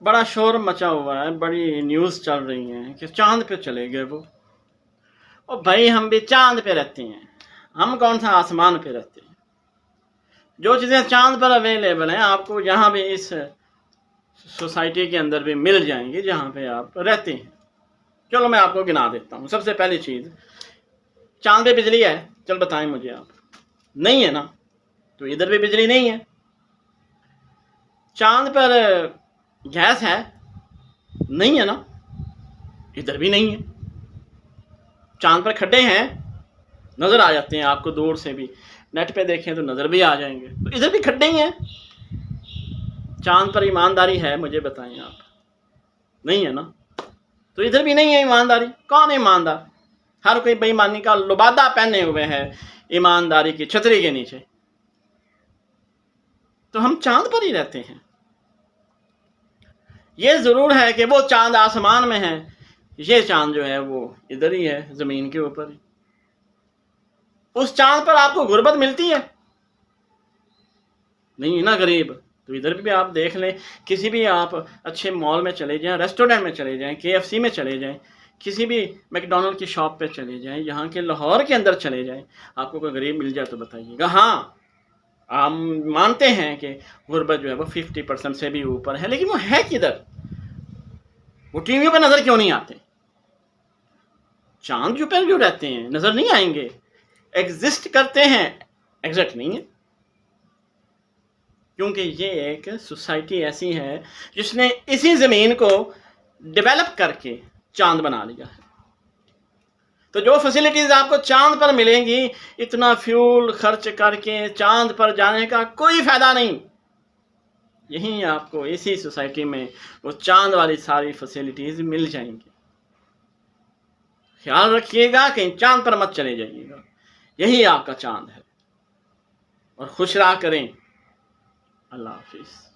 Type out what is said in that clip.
बड़ा शोर मचा हुआ है, बड़ी न्यूज़ चल रही हैं कि चाँद पे चले गए वो। और भाई हम भी चाँद पे रहते हैं, हम कौन सा आसमान पे रहते हैं। जो चीज़ें चाँद पर अवेलेबल हैं आपको यहाँ भी इस सोसाइटी के अंदर भी मिल जाएंगी जहाँ पे आप रहते हैं। चलो मैं आपको गिना देता हूँ। सबसे पहली चीज़, चाँद पे बिजली है? चल बताएं मुझे आप। नहीं है ना, तो इधर भी बिजली नहीं है। चाँद पर गैस है? नहीं है ना, इधर भी नहीं है। चाँद पर खड्डे हैं? नज़र आ जाते हैं आपको दूर से भी, नेट पे देखें तो नज़र भी आ जाएंगे, तो इधर भी खड्डे ही हैं। चाँद पर ईमानदारी है? मुझे बताएं आप। नहीं है ना, तो इधर भी नहीं है ईमानदारी। कौन है ईमानदार? हर कोई बेईमानी का लुबादा पहने हुए है ईमानदारी की छतरी के नीचे। तो हम चाँद पर ही रहते हैं। ये ज़रूर है कि वो चाँद आसमान में है, ये चाँद जो है वो इधर ही है, ज़मीन के ऊपर ही। उस चाँद पर आपको गुर्बत मिलती है? नहीं है ना, गरीब। तो इधर भी आप देख लें, किसी भी आप अच्छे मॉल में चले जाएं, रेस्टोरेंट में चले जाएं, KFC में चले जाएं, किसी भी मैकडोनल्ड की शॉप पे चले जाएं, यहाँ के लाहौर के अंदर चले जाएं, आपको कोई गरीब मिल जाए तो बताइएगा। हाँ, हम मानते हैं कि गुर्बत जो है वो 50% से भी ऊपर है, लेकिन वो है किधर? वो टीवियों पर नज़र क्यों नहीं आते? चांद जो पर जो रहते हैं नज़र नहीं आएंगे, एग्जिस्ट करते हैं, एग्जैक्ट नहीं है। क्योंकि ये एक सोसाइटी ऐसी है जिसने इसी ज़मीन को डेवलप करके चांद बना लिया है। तो जो फैसिलिटीज़ आपको चांद पर मिलेंगी, इतना फ्यूल खर्च करके चांद पर जाने का कोई फ़ायदा नहीं। यहीं आपको इसी सोसाइटी में वो चांद वाली सारी फैसिलिटीज़ मिल जाएंगी। ख्याल रखिएगा कहीं चांद पर मत चले जाइएगा, यही आपका चांद है। और खुश रहा करें। अल्लाह हाफिज़।